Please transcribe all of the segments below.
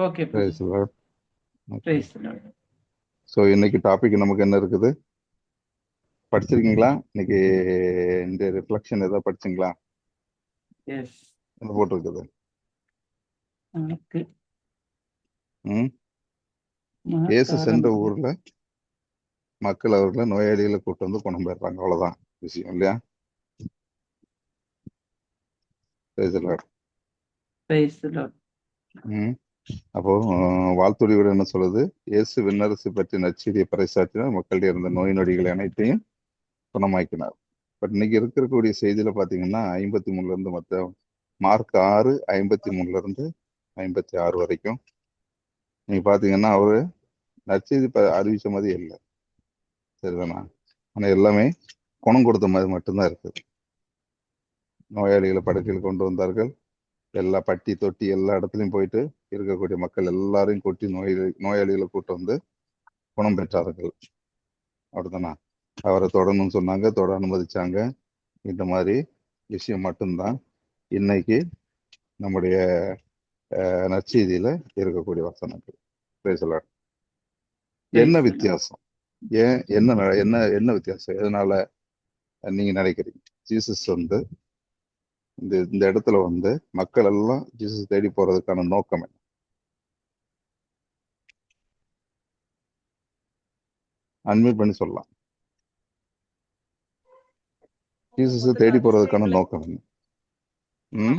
Okay Praise the Lord. Okay. Praise so இன்னைக்கு topic நமக்கு என்ன இருக்குது? படிச்சிருக்கீங்களா? இன்னைக்கு இந்த ரிஃப்ளெக்ஷன் ஏதாவது படிச்சிங்களா? எஸ் என்ன போட்டிருக்குது? நமக்கு இயேசு சென்ற ஊர்ல மக்கள் அவர்களை நோயாளிகளை கூட்டு வந்து கொண்டு போயிடுறாங்க. அவ்வளவுதான் விஷயம் இல்லையா? Praise the Lord. பிரைஸ் அப்போ வாழ்த்துறை விட என்ன சொல்லுது? இயேசு விண்ணரசு பற்றி நற்செய்தியை பறைசாற்றினார், மக்களிடையே இருந்த நோய் நொடிகளை அனைத்தையும் குணமாக்கினார். பட் இன்னைக்கு இருக்கக்கூடிய செய்தியில பாத்தீங்கன்னா 53 இருந்து மொத்த மார்க் 6 53 இருந்து 56 வரைக்கும் நீங்க பாத்தீங்கன்னா அவரு நற்செய்தி அறிவிச்ச மாதிரி இல்லை, சரிதானா? ஆனா எல்லாமே குணம் கொடுத்த மாதிரி மட்டும்தான் இருக்கு. நோயாளிகளை படுக்கையில் கொண்டு வந்தார்கள். எல்லா பட்டி தொட்டி எல்லா இடத்துலையும் போயிட்டு இருக்கக்கூடிய மக்கள் எல்லாரையும் கூட்டி நோயாளிகளை கூட்டு வந்து குணம் பெற்றார்கள். அப்படித்தானா? அவரை தொடரணும்னு சொன்னாங்க, தொட அனுமதிச்சாங்க. இந்த மாதிரி விஷயம் மட்டும்தான் இன்னைக்கு நம்முடைய நற்செய்தியில இருக்கக்கூடிய வசனங்கள். பேசலாம். என்ன வித்தியாசம்? ஏன் என்ன என்ன என்ன வித்தியாசம்? எதனால நீங்க நினைக்கிறீங்க ஜீசஸ் வந்து இந்த இடத்துல வந்து மக்கள் எல்லாம் ஜீசஸ் தேடி போறதுக்கான நோக்கம் என்ன? அன்மியூட் பண்ணி சொல்லலாம். ஜீசஸ் தேடி போறதுக்கான நோக்கம் என்ன?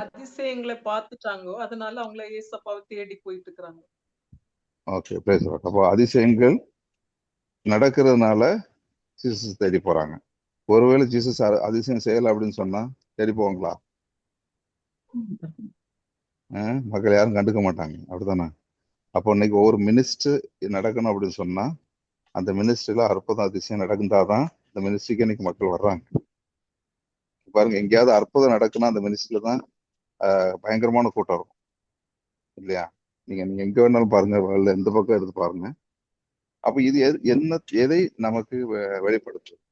அதிசயங்களை பார்த்துட்டாங்க, அதனால அவங்கள ஏசப்பாவை தேடி போயிட்டு இருக்காங்க. ஓகே, பேசுறோம். அப்போ அதிசயங்கள் நடக்கிறதுனால ஜீசஸ் தேடி போறாங்க. ஒருவேளை ஜீசஸ் அதிசயம் செய்யல அப்படின்னு சொன்னா தேடி போவாங்களா? மக்கள் யாரும் கண்டுக்க மாட்டாங்க, அப்படித்தானே? அப்போ இன்னைக்கு ஒவ்வொரு மினிஸ்டர் நடக்கணும் அப்படின்னு சொன்னா அந்த மினிஸ்ட்ரியில அற்புதம் அதிசயம் நடந்தாதான் இந்த மினிஸ்ட்ரிக்கு இன்னைக்கு மக்கள் வர்றாங்க. பாருங்க, எங்கேயாவது அற்புதம் நடக்குன்னா அந்த மினிஸ்ட்ரியில தான் பயங்கரமான கூட்டம் இருக்கும் இல்லையா? நீங்க எங்க வேணாலும் பாருங்க, வேர்ல்ட்ல எந்த பக்கம் எடுத்து பாருங்க. அப்ப இது எதை நமக்கு வெளிப்படுத்தும்?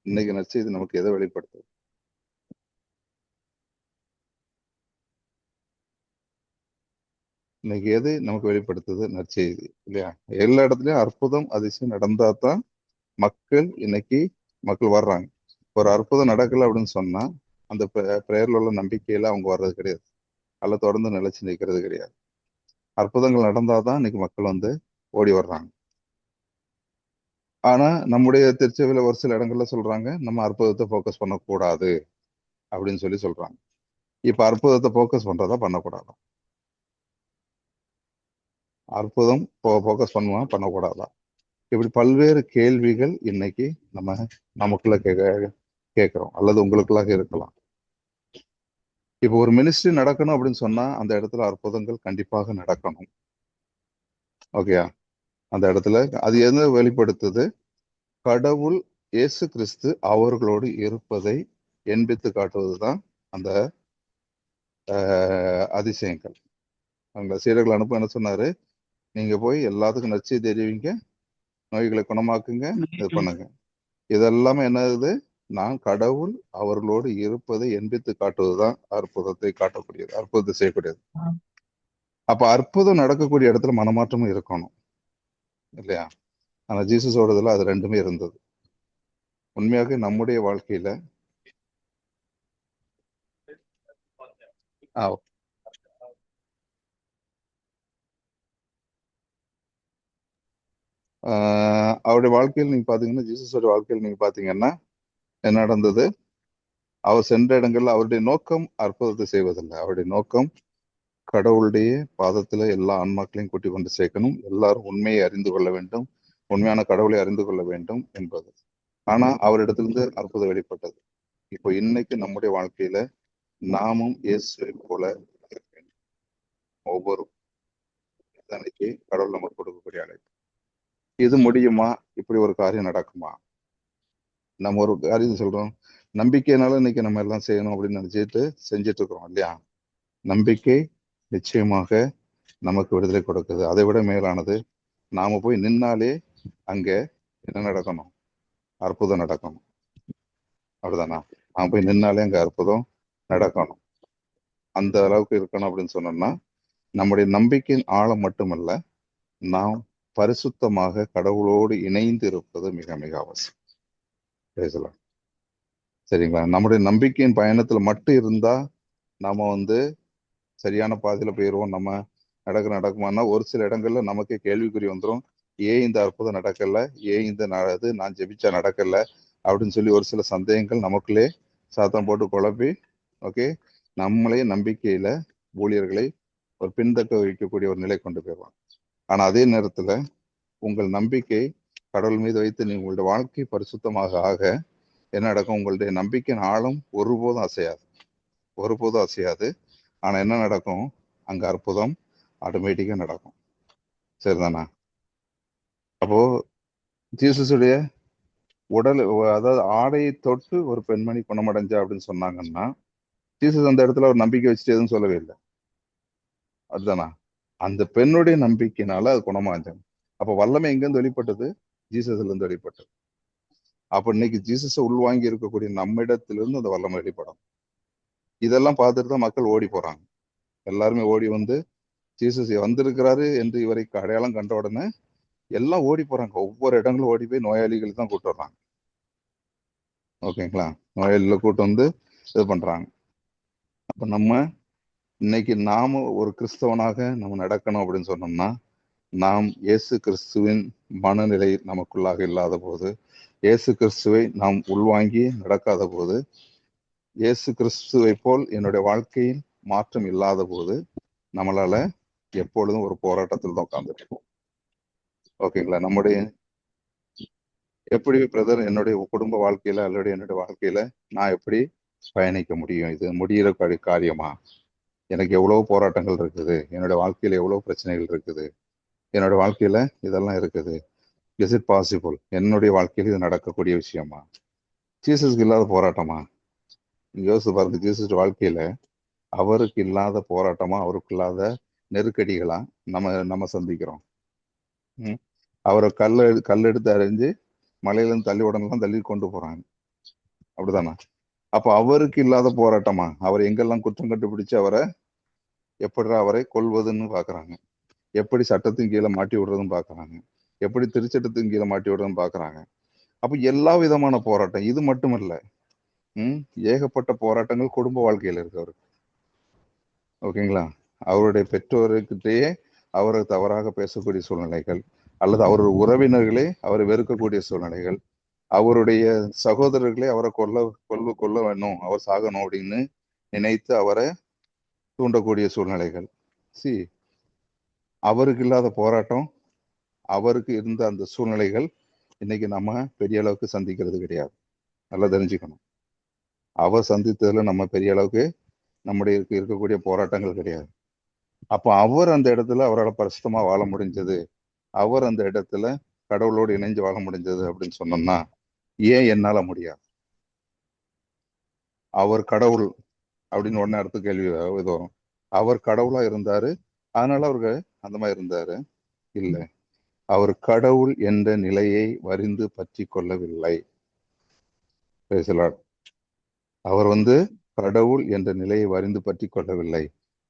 இன்னைக்கு நற்செய்தி நமக்கு எதை வெளிப்படுத்தும்? இன்னைக்கு எது நமக்கு வெளிப்படுத்துது? நற்செய்தி இல்லையா? எல்லா இடத்துலயும் அற்புதம் அதிசயம் நடந்தா தான் மக்கள் வர்றாங்க. ஒரு அற்புதம் நடக்கல அப்படின்னு சொன்னா அந்த பிரேயர்ல உள்ள நம்பிக்கையில அவங்க வர்றது கிடையாது, அல்ல தொடர்ந்து நிலைச்சு நிற்கிறது கிடையாது. அற்புதங்கள் நடந்தாதான் இன்னைக்கு மக்கள் வந்து ஓடி வர்றாங்க. ஆனா நம்முடைய திருச்சபையில ஒரு சில இடங்கள்ல சொல்றாங்க நம்ம அற்புதத்தை போக்கஸ் பண்ணக்கூடாது அப்படின்னு சொல்றாங்க. இப்ப அற்புதத்தை போக்கஸ் பண்றதா பண்ணக்கூடாதா? அற்புதம் போக்கஸ் பண்ணுவா பண்ணக்கூடாதா? இப்படி பல்வேறு கேள்விகள் இன்னைக்கு நமக்குள்ள கேட்கிறோம், அல்லது உங்களுக்குள்ளாக இருக்கலாம். இப்போ ஒரு மினிஸ்ட்ரி நடக்கணும் அப்படின்னு சொன்னா அந்த இடத்துல அற்புதங்கள் கண்டிப்பாக நடக்கணும். ஓகேயா? அந்த இடத்துல அது எது வெளிப்படுத்துது? கடவுள் இயேசு கிறிஸ்து அவர்களோடு இருப்பதை எண்பித்து காட்டுவதுதான் அந்த அதிசயங்கள். அவங்க சீடர்கள் அனுப்ப என்ன சொன்னாரு? நீங்க போய் எல்லாத்துக்கும் நற்செய்தி தெரிவிங்க, நோய்களை குணமாக்குங்க, இது பண்ணுங்க. இதெல்லாமே என்னது? நான் கடவுள் அவர்களோடு இருப்பதை எண்பித்து காட்டுவதுதான் அற்புதத்தை காட்டக்கூடியது, அற்புதத்தை செய்யக்கூடியது. அப்ப அற்புதம் நடக்கக்கூடிய இடத்துல மனமாற்றமும் இருக்கணும் இல்லையா? ஆனா ஜீசஸோடதுல அது ரெண்டுமே இருந்தது. உண்மையாக நம்முடைய வாழ்க்கையில அவருடைய வாழ்க்கையில் நீங்க பாத்தீங்கன்னா, ஜீசஸோட வாழ்க்கையில் நீங்க பாத்தீங்கன்னா என்ன நடந்தது? அவர் சென்ற இடங்கள்ல அவருடைய நோக்கம் அற்புதத்தை செய்வதில்லை. அவருடைய நோக்கம் கடவுளுடைய பாதத்துல எல்லா ஆன்மாக்களையும் கூட்டி கொண்டு சேர்க்கணும், எல்லாரும் உண்மையை அறிந்து கொள்ள வேண்டும், உண்மையான கடவுளை அறிந்து கொள்ள வேண்டும் என்பது. ஆனா அவரிடத்திலிருந்து அற்புதம் வெளிப்பட்டது. இப்போ இன்னைக்கு நம்முடைய வாழ்க்கையில நாமும் இயேசுவை போல ஒவ்வொரு அன்னைக்கு கடவுள் நமக்கு கொடுக்கக்கூடிய அழைப்பு. இது முடியுமா? இப்படி ஒரு காரியம் நடக்குமா? நம்ம ஒரு காரியம் சொல்றோம், நம்பிக்கையினால இன்னைக்கு நம்ம எல்லாம் செய்யணும் அப்படின்னு நினைச்சிட்டு செஞ்சிட்டு இருக்கிறோம் இல்லையா? நம்பிக்கை நிச்சயமாக நமக்கு விடுதலை கொடுக்குது. அதை விட மேலானது, நாம போய் நின்னாலே அங்க என்ன நடக்கணும்? அற்புதம் நடக்கணும், அப்படிதானா? நாம போய் நின்னாலே அங்க அற்புதம் நடக்கணும். அந்த அளவுக்கு இருக்கணும் அப்படின்னு சொன்னோம்னா நம்முடைய நம்பிக்கையின் ஆழம் மட்டுமல்ல, நாம் பரிசுத்தமாக கடவுளோடு இணைந்து இருப்பது மிக மிக அவசியம். பேசலாம் சரிங்களா? நம்முடைய நம்பிக்கையின் பயணத்துல மட்டும் இருந்தா நாம சரியான பாதையில போயிடுவோம். நம்ம நடக்குமானா ஒரு சில இடங்கள்ல நமக்கே கேள்விக்குறி வந்துடும். ஏன் இந்த அற்புதம் நடக்கல, ஏன் இந்த நான் ஜெபிச்சா நடக்கல அப்படின்னு சொல்லி ஒரு சில சந்தேகங்கள் நமக்குள்ளே சாத்தம் போட்டு குழப்பி, ஓகே, நம்மளே நம்பிக்கையில ஊழியர்களை ஒரு பின்தக்க வைக்கக்கூடிய ஒரு நிலை கொண்டு போயிடுவாங்க. ஆனா அதே நேரத்துல உங்கள் நம்பிக்கை கடவுள் மீது வைத்து நீங்க உங்களுடைய வாழ்க்கை பரிசுத்தமாக ஆக என்ன நடக்கும்? உங்களுடைய நம்பிக்கையின் ஆழம் ஒருபோதும் அசையாது. ஆனா என்ன நடக்கும்? அங்க அற்புதம் ஆட்டோமேட்டிக்கா நடக்கும். சரிதானா? அப்போ ஜீசஸுடைய உடல், அதாவது ஆடையை தொட்டு ஒரு பெண்மணி குணமடைஞ்சா அப்படின்னு சொன்னாங்கன்னா, ஜீசஸ் அந்த இடத்துல ஒரு நம்பிக்கை வச்சுட்டு எதுவும் சொல்லவே இல்லை. அதுதானா? அந்த பெண்ணுடைய நம்பிக்கையினால அது குணமாஞ்சாங்க. அப்ப வல்லமை எங்கிருந்து வெளிப்பட்டது? ஜீசஸ்ல இருந்து வெளிப்பட்டது. அப்ப இன்னைக்கு ஜீசஸை உள்வாங்கி இருக்கக்கூடிய நம்மிடத்திலிருந்து அந்த வல்லமை வெளிப்படும். இதெல்லாம் பார்த்துட்டு தான் மக்கள் ஓடி போறாங்க. எல்லாருமே ஓடி ஜீசஸ் வந்திருக்கிறாரு என்று இவரை அடையாளம் கண்ட உடனே எல்லாம் ஓடி போறாங்க. ஒவ்வொரு இடங்களும் ஓடி போய் நோயாளிகள் தான் கூட்டு வர்றாங்க. ஓகேங்களா? நோயாளிகளை கூட்டு இது பண்றாங்க. அப்ப நம்ம இன்னைக்கு நாம ஒரு கிறிஸ்தவனாக நம்ம நடக்கணும் அப்படின்னு சொன்னோம்னா, நாம் இயேசு கிறிஸ்துவின் மனநிலை நமக்குள்ளாக இல்லாத போது, இயேசு கிறிஸ்துவை நாம் உள்வாங்கி நடக்காத போது, இயேசு கிறிஸ்துவை போல் என்னுடைய வாழ்க்கையில் மாற்றம் இல்லாத போது, நம்மளால எப்பொழுதும் ஒரு போராட்டத்தில் தான் உட்கார்ந்துருப்போம். ஓகேங்களா? நம்முடைய எப்படி பிரதர் என்னுடைய குடும்ப வாழ்க்கையில அல்லது என்னுடைய வாழ்க்கையில நான் எப்படி பயணிக்க முடியும்? இது முடிகிற காரியமா? எனக்கு எவ்வளவு போராட்டங்கள் இருக்குது, என்னுடைய வாழ்க்கையில எவ்வளவு பிரச்சனைகள் இருக்குது, என்னோட வாழ்க்கையில இதெல்லாம் இருக்குது. Is it possible? என்னுடைய வாழ்க்கையில இது நடக்கக்கூடிய விஷயமா? ஜீசஸ்க்கு இல்லாத போராட்டமா? யோசிச்சு பாருங்க. ஜீசஸ் வாழ்க்கையில அவருக்கு இல்லாத போராட்டமா, அவருக்கு இல்லாத நெருக்கடிகளா நம்ம சந்திக்கிறோம். அவரை கல் எடுத்து அறிஞ்சு மலையில இருந்து தள்ளி உடனெல்லாம் தள்ளி கொண்டு போறாங்க. அப்படிதானா? அப்ப அவருக்கு இல்லாத போராட்டமா? அவர் எங்கெல்லாம் குற்றம் கண்டுபிடிச்சு அவரை கொல்வதுன்னு பாக்குறாங்க, எப்படி சட்டத்தின் கீழே மாட்டி விடுறதுன்னு பாக்குறாங்க, எப்படி திருச்சட்டத்தின் கீழே மாட்டி விடுறதுன்னு பாக்குறாங்க. அப்ப எல்லா விதமான போராட்டம். இது மட்டுமல்ல, ஏகப்பட்ட போராட்டங்கள் குடும்ப வாழ்க்கையில இருக்கு அவருக்கு. ஓகேங்களா? அவருடைய பெற்றோர்கிட்டயே அவரை தவறாக பேசக்கூடிய சூழ்நிலைகள், அல்லது அவருடைய உறவினர்களே அவரை வெறுக்கக்கூடிய சூழ்நிலைகள், அவருடைய சகோதரர்களே அவரை கொல்ல வேணும், அவர் சாகணும் அப்படின்னு நினைத்து அவரை தூண்டக்கூடிய சூழ்நிலைகள். அவருக்கு இல்லாத போராட்டம், அவருக்கு இருந்த அந்த சூழ்நிலைகள் இன்னைக்கு நம்ம பெரிய அளவுக்கு சந்திக்கிறது கிடையாது. நல்லா தெரிஞ்சுக்கணும். அவர் சந்தித்ததுல நம்ம பெரிய அளவுக்கு நம்முடைய இருக்கக்கூடிய போராட்டங்கள் கிடையாது. அப்ப அவர் அந்த இடத்துல அவரால் பரிசுத்தமா வாழ முடிஞ்சது, அவர் அந்த இடத்துல கடவுளோடு இணைஞ்சு வாழ முடிஞ்சது அப்படின்னு சொன்னோம்னா, ஏன் என்னால முடியாது? அவர் கடவுள் அப்படின்னு உடனே அடுத்த கேள்வி இது வரும். அவர் கடவுளா இருந்தாரு, அதனால அவருக்கு அந்த மாதிரி இருந்தாரு? இல்லை, அவர் கடவுள் என்ற நிலையை வரிந்து பற்றி கொள்ளவில்லை. அவர் கடவுள் என்ற நிலையை வரிந்து பற்றி கொள்ளவில்லை.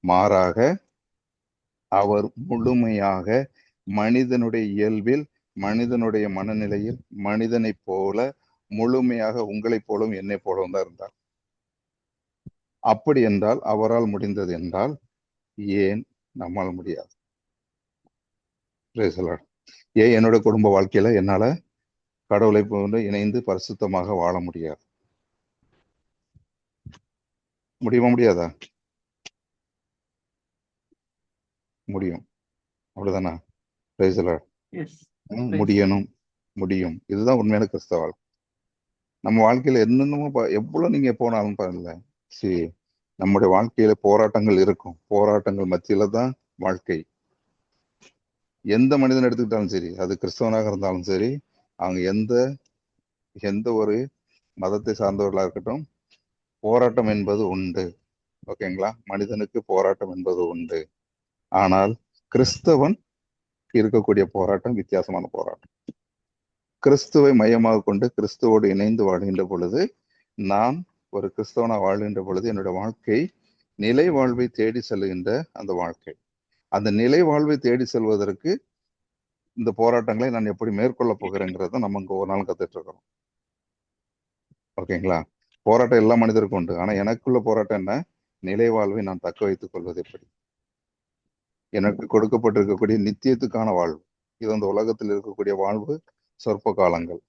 மாறாக அவர் முழுமையாக மனிதனுடைய இயல்பில், மனிதனுடைய மனநிலையில், மனிதனை போல முழுமையாக உங்களைப் போலும் என்னை போலவும் தான் இருந்தார். அப்படி என்றால் அவரால் முடிந்தது என்றால் ஏன் நம்மால் முடியாது? ஏன் என்னோட குடும்ப வாழ்க்கையில என்னால கடவுளை போன்று இணைந்து பரிசுத்தமாக வாழ முடியாது? முடியுமா? முடியாதா? முடியும். அப்படிதானா? முடியும். இதுதான் உண்மையான கிறிஸ்தவ வாழ்க்கை. நம்ம வாழ்க்கையில என்னென்னமோ எவ்வளவு நீங்க போனாலும் பாருங்கள, நம்முடைய வாழ்க்கையில போராட்டங்கள் இருக்கும். போராட்டங்கள் மத்தியில தான் வாழ்க்கை. எந்த மனிதன் எடுத்துக்கிட்டாலும் சரி, அது கிறிஸ்தவனாக இருந்தாலும் சரி, அவங்க எந்த ஒரு மதத்தை சார்ந்தவர்களா இருக்கட்டும், போராட்டம் என்பது உண்டு. ஓகேங்களா? மனிதனுக்கு போராட்டம் என்பது உண்டு. ஆனால் கிறிஸ்தவன் இருக்கக்கூடிய போராட்டம் வித்தியாசமான போராட்டம். கிறிஸ்துவை மையமாக கொண்டு கிறிஸ்துவோடு இணைந்து வாழ்கின்ற பொழுது, நான் ஒரு கிறிஸ்தவனா வாழ்கின்ற பொழுது என்னுடைய வாழ்க்கை நிலை வாழ்வை தேடி செல்லுகின்ற அந்த வாழ்க்கை. அந்த நிலை வாழ்வை தேடி செல்வதற்கு இந்த போராட்டங்களை நான் எப்படி மேற்கொள்ள போகிறேங்கிறத நம்ம இங்க ஒரு நாள் கத்துட்டு இருக்கிறோம். ஓகேங்களா? போராட்டம் எல்லா மனிதருக்கும் உண்டு. ஆனா எனக்குள்ள போராட்டம் என்ன? நிலை வாழ்வை நான் தக்க வைத்துக் கொள்வது எப்படி? எனக்கு கொடுக்கப்பட்டிருக்கக்கூடிய நித்தியத்துக்கான வாழ்வு. இது அந்த உலகத்தில் இருக்கக்கூடிய வாழ்வு சொற்ப காலங்கள்.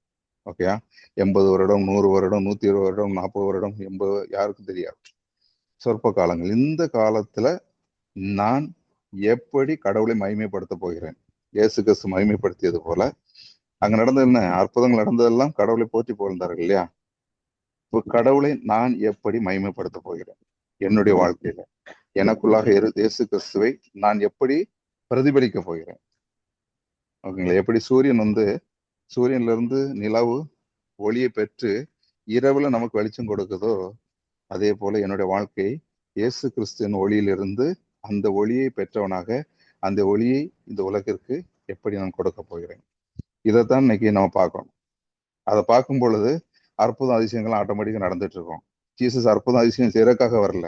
ஓகேயா? 80 வருடம், 100 வருடம், 120 வருடம், 40 வருடம், 80, யாருக்கும் தெரியாது. சொற்ப காலங்கள். இந்த காலத்துல நான் எப்படி கடவுளை மகிமைப்படுத்த போகிறேன்? இயேசு கிறிஸ்து மகிமைப்படுத்தியது போல அங்க நடந்தது என்ன? அற்புதங்கள் நடந்ததெல்லாம் கடவுளை போற்றி புகழ்ந்தார்கள் இல்லையா? இப்போ கடவுளை நான் எப்படி மகிமைப்படுத்த போகிறேன் என்னுடைய வாழ்க்கையில? எனக்குள்ளாக இயேசு கிறிஸ்துவை நான் எப்படி பிரதிபலிக்க போகிறேன்? ஓகேங்களா? எப்படி சூரியன்ல இருந்து நிலவு ஒளியை பெற்று இரவுல நமக்கு வெளிச்சம் கொடுக்குதோ, அதே போல என்னுடைய வாழ்க்கை இயேசு கிறிஸ்துவின் ஒளியிலிருந்து அந்த ஒளியை பெற்றவனாக அந்த ஒளியை இந்த உலகிற்கு எப்படி நான் கொடுக்க போகிறேன்? இதைத்தான் இன்னைக்கு நம்ம பார்க்கணும். அதை பார்க்கும் பொழுது அற்புதம் அதிசயங்கள் ஆட்டோமேட்டிக்கா நடந்துட்டு இருக்கோம். ஜீசஸ் அற்புதம் அதிசயம் செய்யறதுக்காக வரல,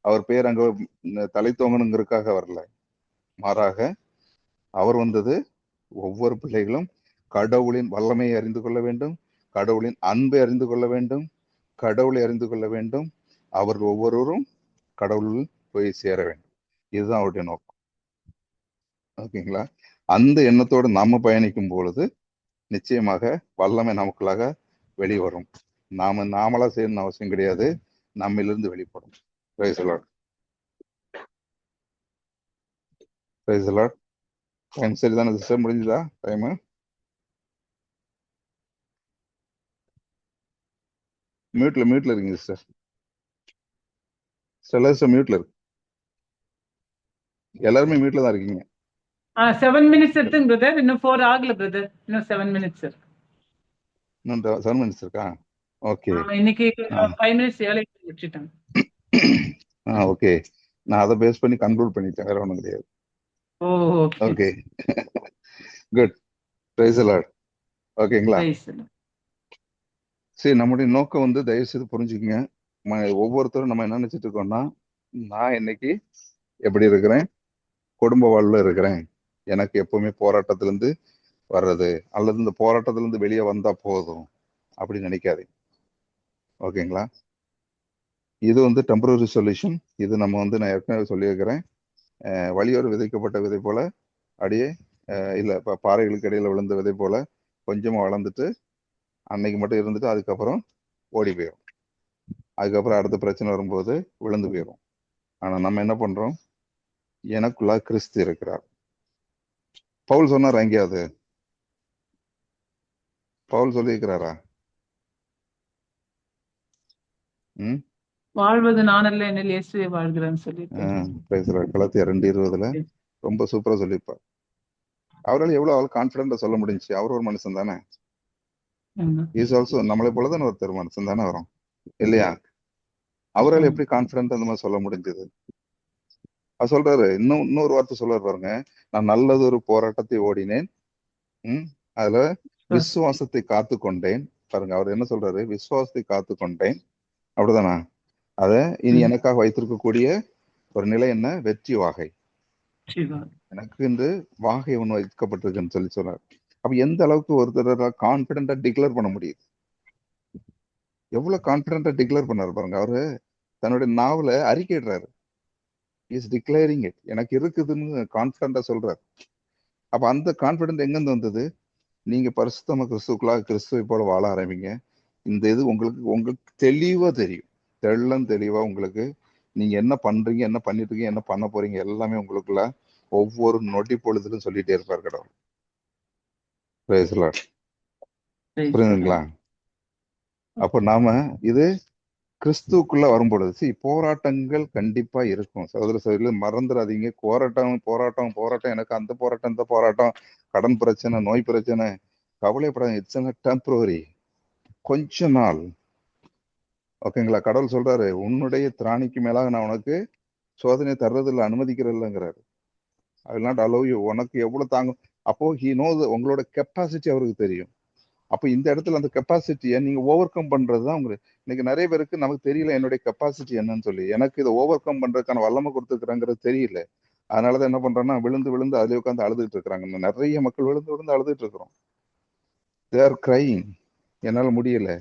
அவர் பேர் அங்க தலை தோங்கணுங்கிறதுக்காக வரல. மாறாக அவர் வந்தது ஒவ்வொரு பிள்ளைகளும் கடவுளின் வல்லமையை அறிந்து கொள்ள வேண்டும், கடவுளின் அன்பை அறிந்து கொள்ள வேண்டும், கடவுளை அறிந்து கொள்ள வேண்டும், அவர்கள் ஒவ்வொருவரும் கடவுள் போய் சேர வேண்டும். இதுதான் அவருடைய நோக்கம். ஓகேங்களா? அந்த எண்ணத்தோடு நாம பயணிக்கும் பொழுது நிச்சயமாக வல்லமை நமக்குள்ளாக வெளிவரும். நாமளா செய்யணும்னு அவசியம் கிடையாது, நம்மிலிருந்து வெளிப்படும். Price the Lord. Price the Lord. Time சரிதானே சிஸ்டர்? முடிஞ்சுதா டைம்? மியூட்ல இருக்கீங்க சிஸ்டர். சிஸ்டர் மியூட்ல இருக்கு. எல்லாருமே மியூட்ல தான் இருக்கீங்க. 7 minutes இருக்குங்க பிரதர். இன்னும் 4 ஆகல பிரதர். இன்னும் 7 minutes இருக்கு. இன்னும் 7 minutes இருக்கா? ஓகே. இன்னைக்கு 5 minutes ஏர்லி விட்டுட்டேன். ஓகே. நான் அதை பேஸ் பண்ணி கன்க்ளூட் பண்ணிட்டேன், வேற ஒன்றும் கிடையாது. Okay good. Price the Lord. ஓகேங்களா? சரி, நம்முடைய நோக்கம் தயவு செய்து புரிஞ்சுக்குங்க. ஒவ்வொருத்தரும் நம்ம என்ன நினைச்சிட்டு இருக்கோம்னா, நான் இன்னைக்கு எப்படி இருக்கிறேன்? குடும்ப வாழ்வுல இருக்கிறேன். எனக்கு எப்பவுமே போராட்டத்திலிருந்து வர்றது, அல்லது இந்த போராட்டத்திலிருந்து வெளியே வந்தா போதும் அப்படின்னு நினைக்காதீங்க. ஓகேங்களா? இது டெம்பரரி சொல்யூஷன். இது நம்ம நான் ஏற்கனவே சொல்லியிருக்கிறேன். வழியோடு விதைக்கப்பட்ட விதை போல அப்படியே இல்ல பாறைகளுக்கு இடையில விழுந்த விதை போல கொஞ்சமா வளர்ந்துட்டு அன்னைக்கு மட்டும் இருந்துட்டு அதுக்கப்புறம் ஓடி போயிடும். அதுக்கப்புறம் அடுத்த பிரச்சனை வரும்போது விழுந்து போயிடும். ஆனா நம்ம என்ன பண்றோம்? எனக்குள்ள கிறிஸ்து இருக்கிறார். பவுல் சொன்னார் எங்கேயாவது? பவுல் சொல்லியிருக்கிறாரா? வாழ்வது நான் அல்ல, என்னில் இயேசுவே வாழ்கிறான்னு சொல்லிட்டு கலாத்தியர் 2:20 ரொம்ப சூப்பரா சொல்லியிருப்பார். அவரால் எவ்வளவு கான்பிடண்டா சொல்ல முடிஞ்சு? அவர் ஒரு மனுஷன் தானே. இஸ் ஆல்சோ நம்மளை போலதானே ஒருத்தர் மனுஷன் தானே வரும் இல்லையா? அவரால் எப்படி கான்பிடண்டா அந்த மாதிரி சொல்ல முடிஞ்சது? அவர் சொல்றாரு, இன்னொரு வார்த்தை சொல்றாரு பாருங்க, நான் நல்லதொரு போராட்டத்தை ஓடினேன், அதுல விசுவாசத்தை காத்து கொண்டேன். பாருங்க, அவர் என்ன சொல்றாரு? விசுவாசத்தை காத்து கொண்டேன், அப்படிதானா? அத இனி எனக்காக வைத்திருக்கக்கூடிய ஒரு நிலை என்ன? வெற்றி வாகை. எனக்கு இந்த வாகை ஒண்ணு வைக்கப்பட்டிருக்குன்னு சொல்லி சொல்றாரு. அப்ப எந்த அளவுக்கு ஒருத்தர் கான்பிடண்டா டிக்ளேர் பண்ண முடியுது? எவ்வளவு கான்பிடண்டா டிக்ளேர் பண்ணாரு பாருங்க. அவரு தன்னுடைய நாவல அறிக்கையிடுறாரு. Is declaring it. எனக்கு இருக்குதுன்னு கான்பிடண்டா சொல்றாரு. அப்ப அந்த கான்பிடன்ட் எங்கிருந்து வந்தது? நீங்க பரிசுத்தமா கிறிஸ்துக்குள்ளாக கிறிஸ்துவை போல வாழ ஆரம்பிங்க. இந்த இது உங்களுக்கு தெளிவா தெரியும். தெளிவா உங்களுக்கு நீங்க என்ன பண்றீங்க, என்ன பண்ணிட்டு இருக்கீங்க, என்ன பண்ண போறீங்க, எல்லாமே உங்களுக்குள்ள ஒவ்வொரு நொடி பொழுதுலும் சொல்லிட்டே இருப்பார் கடவுள். Price the Lord. புரியுதுங்களா? அப்ப நாம இது கிறிஸ்துக்குள்ள வரும்பொழுது போராட்டங்கள் கண்டிப்பா இருக்கும். சகோதர சகோதரிகள் மறந்துடாதீங்க. போராட்டம் எனக்கு அந்த போராட்டம், இந்த போராட்டம், கடன் பிரச்சனை, நோய் பிரச்சனை, கவலைப்படாதீங்க. இட்ஸ் டெம்பரரி, கொஞ்ச நாள். ஓகேங்களா? கடவுள் சொல்றாரு, உன்னுடைய திராணிக்கு மேலாக நான் உனக்கு சோதனை தர்றதில்லை, அனுமதிக்கிறதில்லைங்கிறாரு. I will not allow you. உனக்கு எவ்வளவு தாங்கும். அப்போ ஹி நோஸ், உங்களோட கெப்பாசிட்டி அவருக்கு தெரியும். அப்போ இந்த இடத்துல அந்த கெப்பாசிட்டியை நீங்க ஓவர் கம் பண்றதுதான் உங்களுக்கு. இன்னைக்கு நிறைய பேருக்கு நமக்கு தெரியல என்னுடைய கெப்பாசிட்டி என்னன்னு சொல்லி. எனக்கு இதை ஓவர் கம் பண்றதுக்கான வல்லமை கொடுத்துருக்குறாங்கிறது தெரியல. அதனாலதான் என்ன பண்றோம்னா விழுந்து விழுந்து அதுல உட்காந்து அழுதுட்டு இருக்கிறாங்க. நிறைய மக்கள் விழுந்து விழுந்து அழுதுட்டு இருக்கிறோம். They are crying. என்னால முடியல,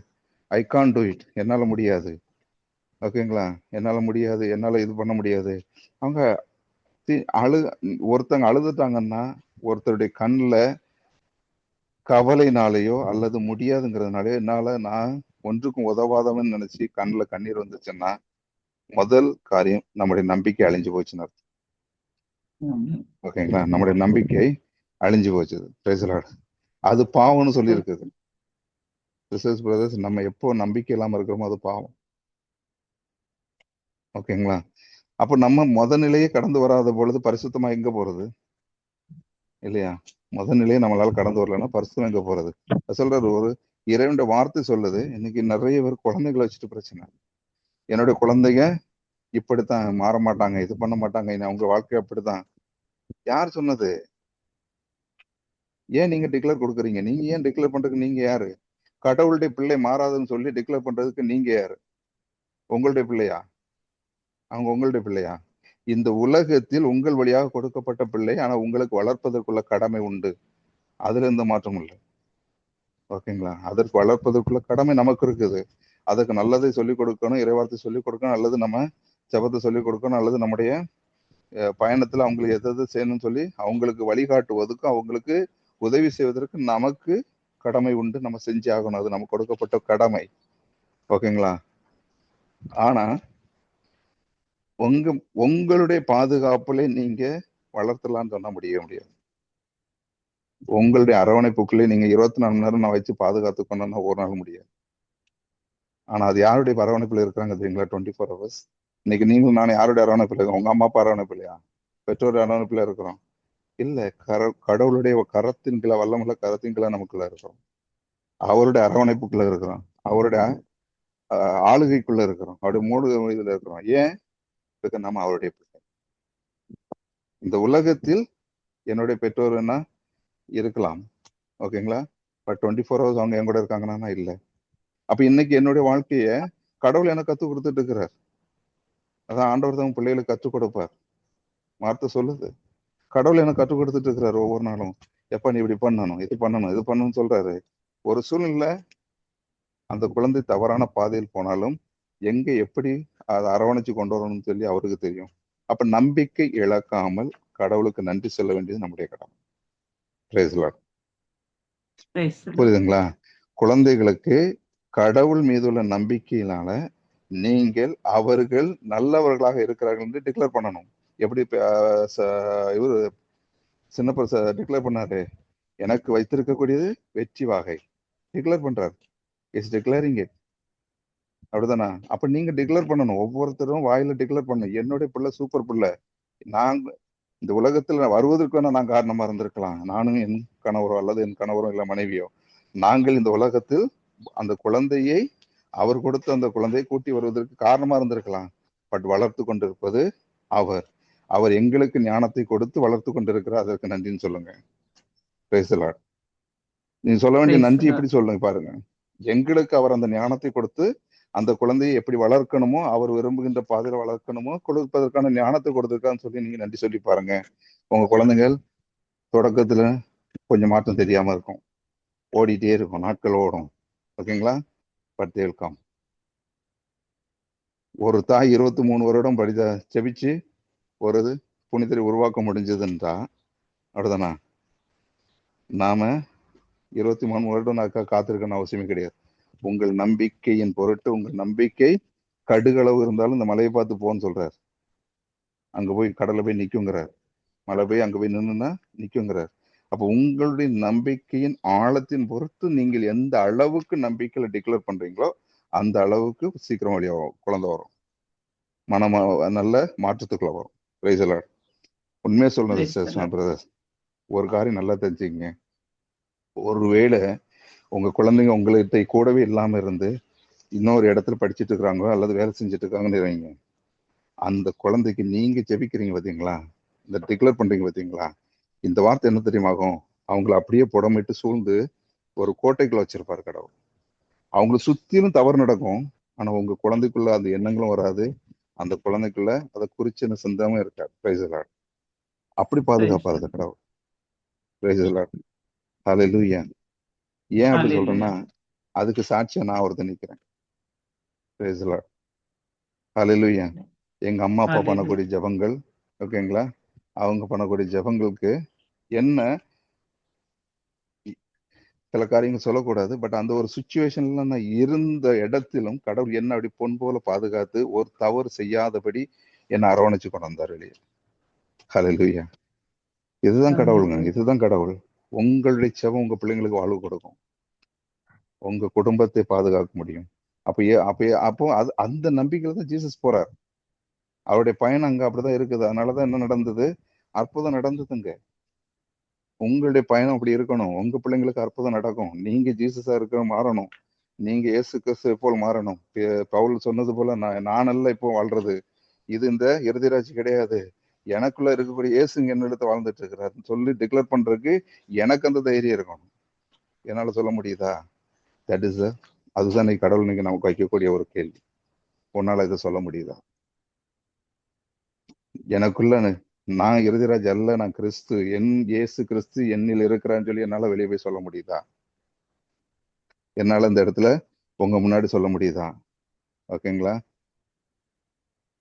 ஐ கான் டூ இட், என்னால முடியாது. ஓகேங்களா, என்னால முடியாது, என்னால இது பண்ண முடியாது. அவங்க அழு ஒருத்தங்க அழுதுட்டாங்கன்னா ஒருத்தருடைய கண்ணுல கவலைனாலேயோ அல்லது முடியாதுங்கிறதுனாலயோ நான் ஒன்றுக்கும் உதவாதவன் நினைச்சு கண்ணுல கண்ணீர் வந்துச்சுன்னா முதல் காரியம் நம்முடைய நம்பிக்கை அழிஞ்சு போச்சுன்னு அர்த்தம். ஓகேங்களா, நம்முடைய நம்பிக்கை அழிஞ்சு போச்சு. Praise the Lord. அது பாவம்னு சொல்லி இருக்குது. சிஸ்டர்ஸ் பிரதர்ஸ், நம்ம எப்போ நம்பிக்கை இல்லாம இருக்கிறோமோ அது பாவம். ஓகேங்களா, அப்ப நம்ம நிலையே கடந்து வராத பொழுது பரிசுத்தமா எங்க போறது இல்லையா? நிலையை நம்மளால கடந்து வரலன்னா பரிசுத்தம் எங்க போறது? சொல்றாரு, ஒரு இறைவனுடைய வார்த்தை சொல்லுது, இன்னைக்கு நிறைய பேர் குழந்தைகளை வச்சுட்டு பிரச்சனை. என்னுடைய குழந்தைங்க இப்படித்தான், மாற மாட்டாங்க, இது பண்ண மாட்டாங்க, அவங்க வாழ்க்கை அப்படித்தான். யார் சொன்னது? ஏன் நீங்க டிக்ளேர் கொடுக்குறீங்க? நீங்க ஏன் டிக்ளேர் பண்றதுக்கு நீங்க யாரு? கடவுளுடைய பிள்ளை மாறாதுன்னு சொல்லி டிக்ளேர் பண்றதுக்கு நீங்க யாரு? உங்களுடைய பிள்ளையா? அவங்க உங்களுடைய பிள்ளையா? இந்த உலகத்தில் உங்கள் வழியாக கொடுக்கப்பட்ட பிள்ளை, ஆனா உங்களுக்கு வளர்ப்பதற்குள்ள கடமை உண்டு. அதுல எந்த மாற்றமும் இல்லை. ஓகேங்களா, அதற்கு வளர்ப்பதற்குள்ள கடமை நமக்கு இருக்குது. அதுக்கு நல்லதை சொல்லிக் கொடுக்கணும், இறைவார்த்தை சொல்லிக் கொடுக்கணும், அல்லது நம்ம ஜெபத்தை சொல்லிக் கொடுக்கணும், அல்லது நம்முடைய பயணத்துல அவங்களுக்கு எது செய்யணும்னு சொல்லி அவங்களுக்கு வழிகாட்டுவதற்கும் அவங்களுக்கு உதவி செய்வதற்கு நமக்கு கடமை உண்டு. நம்ம செஞ்சு ஆகணும், அது நமக்கு கொடுக்கப்பட்ட கடமை. ஓகேங்களா, ஆனா உங்களுடைய பாதுகாப்புல நீங்க வளர்த்தலாம்னு சொன்னா முடியாது. உங்களுடைய அரவணைப்புக்குள்ளே நீங்க 24 மணி நேரம் நான் வச்சு பாதுகாத்துக்கணும்னா ஒரு நாள் முடியாது. ஆனா அது யாருடைய அரவணைப்புல இருக்கிறாங்க தெரியுங்களா? 24 ஹவர்ஸ். இன்னைக்கு நீங்களும் நானும் யாருடைய அரவணைப்புல இருக்கோம்? உங்க அம்மா அப்பா அரவணைப்பு இல்லையா? பெற்றோர் அரவணைப்புல இருக்கிறோம் இல்ல? கடவுளுடைய கரத்தின் கீழே, வல்லமுள்ள கரத்தின் கீழே நமக்குள்ள இருக்கிறோம். அவருடைய அரவணைப்புக்குள்ள இருக்கிறோம், அவருடைய ஆளுகைக்குள்ள இருக்கிறோம், அவருடைய மூடு இதுல இருக்கிறோம். ஏன்? நம்ம அவருடைய பிள்ளை. இந்த உலகத்தில் என்னுடைய பெற்றோர் என்ன இருக்கலாம், ஓகேங்களா, பட் 24 ஹவர்ஸ் அவங்க என் கூட இருக்காங்கன்னா இல்ல. அப்ப இன்னைக்கு என்னுடைய வாழ்க்கைய கடவுள் எனக்கு கத்துக் கொடுத்துட்டு இருக்கிறார். அதான் ஆண்டவர் தான் பிள்ளைகளுக்கு கற்றுக் கொடுப்பார். வார்த்தை சொல்லுது, கடவுள் எனக்கு கற்றுக் கொடுத்துட்டு இருக்கிறாரு ஒவ்வொரு நாளும். எப்ப நீ இப்படி பண்ணணும், இது பண்ணணும், இது பண்ணணும்னு சொல்றாரு. ஒரு சூழ்நிலை அந்த குழந்தை தவறான பாதையில் போனாலும் எங்க எப்படி அதை அரவணைச்சு கொண்டு வரணும்னு சொல்லி அவருக்கு தெரியும். அப்ப நம்பிக்கை இழக்காமல் கடவுளுக்கு நன்றி சொல்ல வேண்டியது நம்முடைய கடமை. Praise the Lord. புரியுதுங்களா? குழந்தைகளுக்கு கடவுள் மீது உள்ள நம்பிக்கையினால நீங்கள் அவர்கள் நல்லவர்களாக இருக்கிறார்கள் என்று டிக்ளேர் பண்ணணும். எப்படி இவரு சின்னப்பர் டிக்ளேர் பண்ணாரு, எனக்கு வைத்திருக்கக்கூடியது வெற்றி வாகை. டிக்ளேர் பண்றாரு, இஸ் டிக்ளேரிங் இட். அப்படிதானா? அப்ப நீங்க டிக்ளேர் பண்ணணும், ஒவ்வொருத்தரும் வாயில டிக்ளேர் பண்ணணும், என்னுடைய பிள்ளை சூப்பர் பிள்ளை. நாங்க இந்த உலகத்துல வருவதற்கு வேணா நான் காரணமா இருந்திருக்கலாம், நானும் என் கணவரோ அல்லது என் கணவரோ இல்ல மனைவியோ. நாங்கள் இந்த உலகத்தில் அந்த குழந்தையை, அவர் கொடுத்த அந்த குழந்தையை கூட்டி வருவதற்கு காரணமா இருந்திருக்கலாம். பட் வளர்த்து கொண்டிருப்பது அவர். அவர் எங்களுக்கு ஞானத்தை கொடுத்து வளர்த்து கொண்டிருக்கிறார். அதற்கு நன்றின்னு சொல்லுங்க. Praise the Lord. நீங்க சொல்ல வேண்டிய நன்றி எப்படி சொல்லுங்க பாருங்க. எங்களுக்கு அவர் அந்த ஞானத்தை கொடுத்து அந்த குழந்தையை எப்படி வளர்க்கணுமோ, அவர் விரும்புகின்ற பாதையில வளர்க்கணுமோ, கொடுப்பதற்கான ஞானத்தை கொடுத்திருக்கான்னு சொல்லி நீங்க நன்றி சொல்லி பாருங்க. உங்க குழந்தைகள் தொடக்கத்துல கொஞ்சம் மாற்றம் தெரியாம இருக்கும், ஓடிட்டே இருக்கும், நாட்கள் ஓடும். ஓகேங்களா, பட் தே வில் கம். ஒரு தாய் 23 வருடம் செபிச்சு ஒரு புனிதரை உருவாக்க முடிஞ்சதுன்றா, அப்படிதானா? நாம 23 வருடம் காத்திருக்கணும் அவசியமே கிடையாது. உங்கள் நம்பிக்கையின் பொருட்டு, உங்கள் நம்பிக்கை கடுகளவு இருந்தாலும் இந்த மலையை பார்த்து போன்னு சொல்றார். அங்க போய் கடலை போய் நிக்குங்கிறார், மழை போய் அங்க போய் நின்னுன்னா நிக்குங்கிறார். அப்ப உங்களுடைய நம்பிக்கையின் ஆழத்தின் பொறுத்து நீங்கள் எந்த அளவுக்கு நம்பிக்கையில டிக்ளேர் பண்றீங்களோ அந்த அளவுக்கு சீக்கிரம் வழியாகும், குழந்தை வரும், மனமா நல்ல மாற்றத்துக்குள்ள வரும். Praise the Lord. உண்மையா சொல்றது பிரதர்ஸ், ஒரு காரியம் நல்லா தெரிஞ்சுக்கங்க. ஒருவேளை உங்க குழந்தைங்க உங்கள்கிட்ட கூடவே இல்லாம இருந்து இன்னொரு இடத்துல படிச்சுட்டு இருக்கிறாங்களோ அல்லது வேலை செஞ்சுட்டு இருக்காங்கன்னு வைங்க, அந்த குழந்தைக்கு நீங்க ஜெபிக்கிறீங்க பாத்தீங்களா, இந்த டிக்ளேர் பண்றீங்க பாத்தீங்களா, இந்த வார்த்தை என்ன தெரியுமாகும்? அவங்களை அப்படியே புடமிட்டு சூழ்ந்து ஒரு கோட்டைக்குள்ள வச்சிருப்பாரு கடவுள். அவங்களை சுத்திலும் தவறு நடக்கும், ஆனா உங்க குழந்தைக்குள்ள அந்த எண்ணங்களும் வராது, அந்த குழந்தைக்குள்ள அதை குறிச்சின சிந்தமும் இருக்காது. Praise the Lord. அப்படி பாதுகாப்பாரு அந்த கடவுள். Praise the Lord. Hallelujah. ஏன் அப்படி Hallelujah. சொல்றேன்னா அதுக்கு சாட்சியா நான் ஒருத்தன் நிக்கிறேன். Praise the Lord. Hallelujah. எங்க அம்மா அப்பா Hallelujah. பண்ணக்கூடிய ஜெபங்கள், ஓகேங்களா, அவங்க பண்ணக்கூடிய ஜெபங்களுக்கு என்ன சில காரியங்கள் சொல்லக்கூடாது, பட் அந்த ஒரு சுச்சுவேஷன்ல நான் இருந்த இடத்திலும் கடவுள் என்ன அப்படி பொன் போல பாதுகாத்து ஒரு தவறு செய்யாதபடி என்னை அரவணைச்சு கொண்டு வந்தார் வெளியே. ஹalleluya. இதுதான் கடவுளுங்க, இதுதான் கடவுள். உங்களுடைய செபம் உங்க பிள்ளைங்களுக்கு வாழ்வு கொடுக்கும், உங்க குடும்பத்தை பாதுகாக்க முடியும். அப்போ அது அந்த நம்பிக்கையில தான் ஜீசஸ் போறார். அவருடைய பயணம் அங்க அப்படிதான் இருக்குது. அதனாலதான் என்ன நடந்தது? அற்புதம் நடந்ததுங்க. உங்களுடைய பயணம் அப்படி இருக்கணும். உங்க பிள்ளைங்களுக்கு அற்புதம் நடக்கும். நீங்க ஜீசஸா இருக்க மாறணும். நீங்க இயேசு கிறிஸ்துவை போல் மாறணும். பவுல் சொன்னது போல நானல்ல இப்போ வாழ்றது, இது இந்த இறுதிராட்சி கிடையாது, எனக்குள்ள இருக்கக்கூடிய இயேசுங்க என்னிடத்தை வாழ்ந்துட்டு இருக்கிறாருன்னு சொல்லி டிக்ளேர் பண்றதுக்கு எனக்கு அந்த தைரியம் இருக்கணும். என்னால சொல்ல முடியுதா? தட் இஸ் அதுதான் நீ கடவுள் நீங்க நமக்கு வைக்கக்கூடிய ஒரு கேள்வி. உன்னால இதை சொல்ல முடியுதா? எனக்குள்ள நான் இறுதிராஜ் அல்ல, நான் கிறிஸ்து, என் இயேசு கிறிஸ்து என்னில் இருக்கிறான்னு சொல்லி என்னால வெளியே போய் சொல்ல முடியுதா? என்னால இந்த இடத்துல உங்க முன்னாடி சொல்ல முடியுதா? ஓகேங்களா?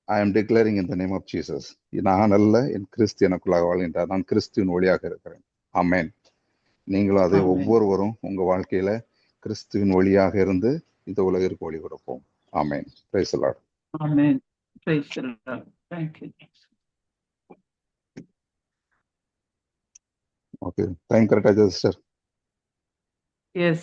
I am declaring in the name of Jesus. நான் அல்ல, என் கிறிஸ்து எனக்குள்ளாக வாழ்கின்றார். நான் கிறிஸ்துவின் ஒளியாக இருக்கிறேன். ஆமென். நீங்களும் அதை ஒவ்வொருவரும் உங்க வாழ்க்கையில கிறிஸ்துவின் ஒளியாக இருந்து இந்த உலகிற்கு ஒளி கொடுப்போம். Amen. Praise the Lord. Amen. Praise the Lord. Thank you. Okay, time கரெக்டா சிஸ்டர்? Yes.